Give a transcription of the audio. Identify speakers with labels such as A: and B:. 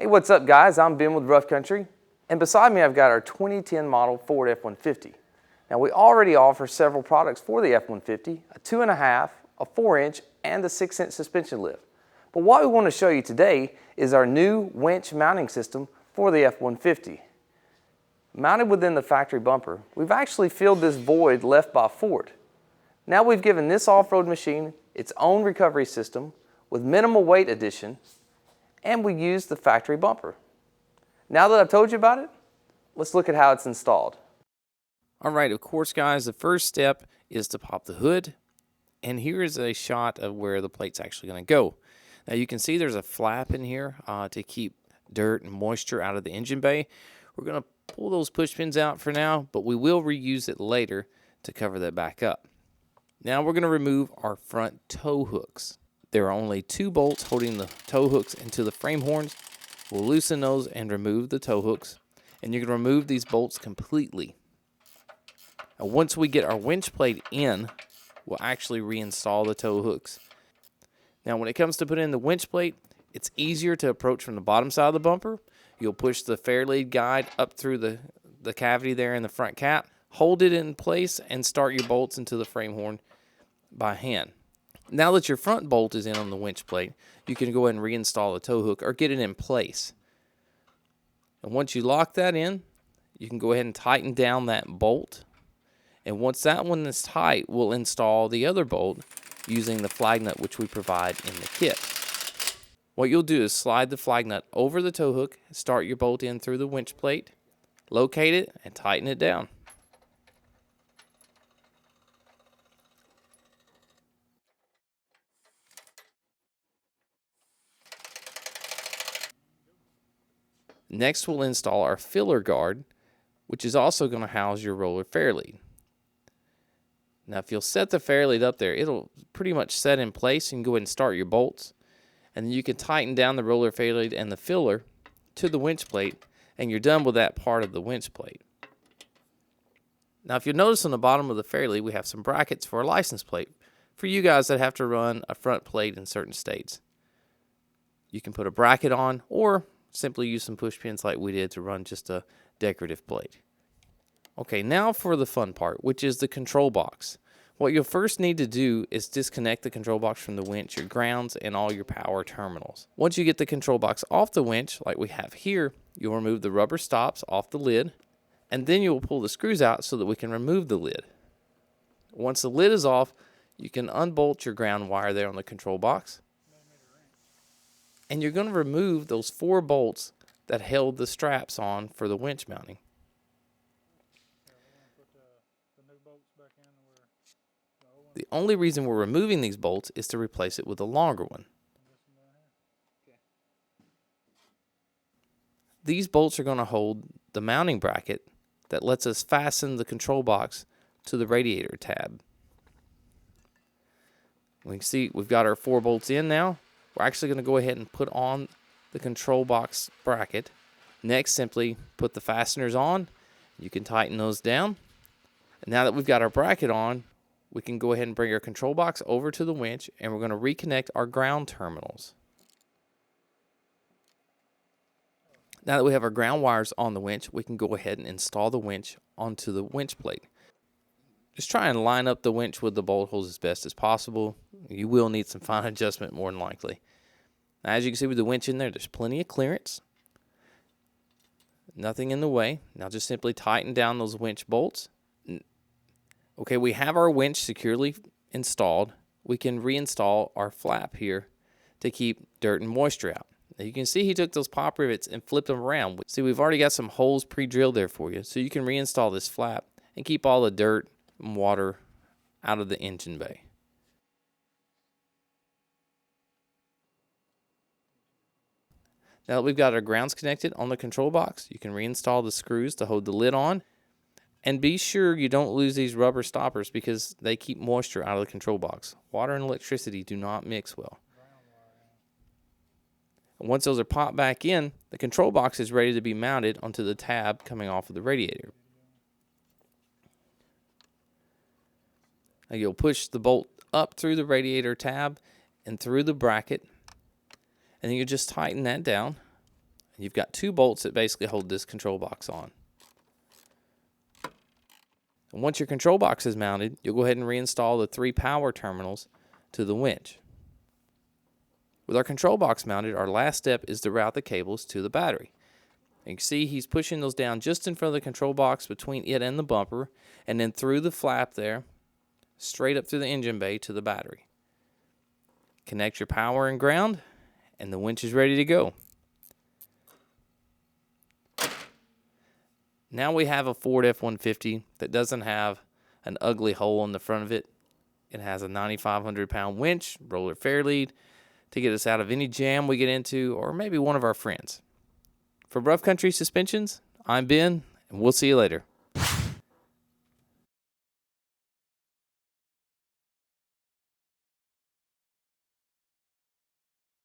A: what's up guys? I'm Ben with Rough Country, and beside me I've got our 2010 model Ford F-150. Now we already offer several products for the F-150, a 2.5, a 4-inch, and a 6-inch suspension lift. But what we want to show you today is our new winch mounting system for the F-150. Mounted within the factory bumper, we've actually filled this void left by Ford. Now we've given this off-road machine its own recovery system with minimal weight addition, and we use the factory bumper. Now that I've told you about it, let's look at how it's installed.
B: Alright, of course guys, the first step is to pop the hood, and here is a shot of where the plate's actually going to go. Now you can see there's a flap in here to keep dirt and moisture out of the engine bay. We're going to pull those push pins out for now, but we will reuse it later to cover that back up. Now we're going to remove our front tow hooks. There are only 2 bolts holding the tow hooks into the frame horns. We'll loosen those and remove the tow hooks, and you can remove these bolts completely. Now once we get our winch plate in, we'll actually reinstall the tow hooks. Now when it comes to putting in the winch plate, it's easier to approach from the bottom side of the bumper. You'll push the fair lead guide up through the cavity there in the front cap, hold it in place, and start your bolts into the frame horn by hand. Now that your front bolt is in on the winch plate, you can go ahead and reinstall the tow hook or get it in place. And once you lock that in, you can go ahead and tighten down that bolt. And once that one is tight, we'll install the other bolt using the flag nut which we provide in the kit. What you'll do is slide the flag nut over the tow hook, start your bolt in through the winch plate, locate it, and tighten it down. Next, we'll install our filler guard, which is also going to house your roller fair lead. Now, if you'll set the fair lead up there, it'll pretty much set in place. You can go ahead and start your bolts, and then you can tighten down the roller fair lead and the filler to the winch plate, and you're done with that part of the winch plate. Now, if you'll notice on the bottom of the fair lead, we have some brackets for a license plate for you guys that have to run a front plate in certain states. You can put a bracket on, or simply use some push pins like we did to run just a decorative plate. Okay, now for the fun part, which is the control box. What you'll first need to do is disconnect the control box from the winch, your grounds, and all your power terminals. Once you get the control box off the winch, like we have here, you'll remove the rubber stops off the lid, and then you'll pull the screws out so that we can remove the lid. Once the lid is off, you can unbolt your ground wire there on the control box, and you're going to remove those 4 bolts that held the straps on for the winch mounting. The only reason we're removing these bolts is to replace it with a longer one. These bolts are going to hold the mounting bracket that lets us fasten the control box to the radiator tab. We can see we've got our 4 bolts in now. We're actually going to go ahead and put on the control box bracket. Next, simply put the fasteners on. You can tighten those down. And now that we've got our bracket on, we can go ahead and bring our control box over to the winch, and we're going to reconnect our ground terminals. Now that we have our ground wires on the winch, we can go ahead and install the winch onto the winch plate. Just try and line up the winch with the bolt holes as best as possible. You will need some fine adjustment more than likely. Now, as you can see with the winch in there, there's plenty of clearance. Nothing in the way. Now just simply tighten down those winch bolts. Okay, we have our winch securely installed. We can reinstall our flap here to keep dirt and moisture out. Now you can see he took those pop rivets and flipped them around. See, we've already got some holes pre-drilled there for you, so you can reinstall this flap and keep all the dirt and water out of the engine bay. Now that we've got our grounds connected on the control box, you can reinstall the screws to hold the lid on. And be sure you don't lose these rubber stoppers because they keep moisture out of the control box. Water and electricity do not mix well. And once those are popped back in, the control box is ready to be mounted onto the tab coming off of the radiator. Now you'll push the bolt up through the radiator tab and through the bracket, and then you just tighten that down. You've got 2 bolts that basically hold this control box on. And once your control box is mounted, you'll go ahead and reinstall the 3 power terminals to the winch. With our control box mounted, our last step is to route the cables to the battery. And you can see he's pushing those down just in front of the control box between it and the bumper, and then through the flap there, straight up through the engine bay to the battery. Connect your power and ground, and the winch is ready to go. Now we have a Ford F-150 that doesn't have an ugly hole in the front of it. It has a 9,500-pound winch, roller fairlead, to get us out of any jam we get into, or maybe one of our friends. For Rough Country Suspensions, I'm Ben, and we'll see you later.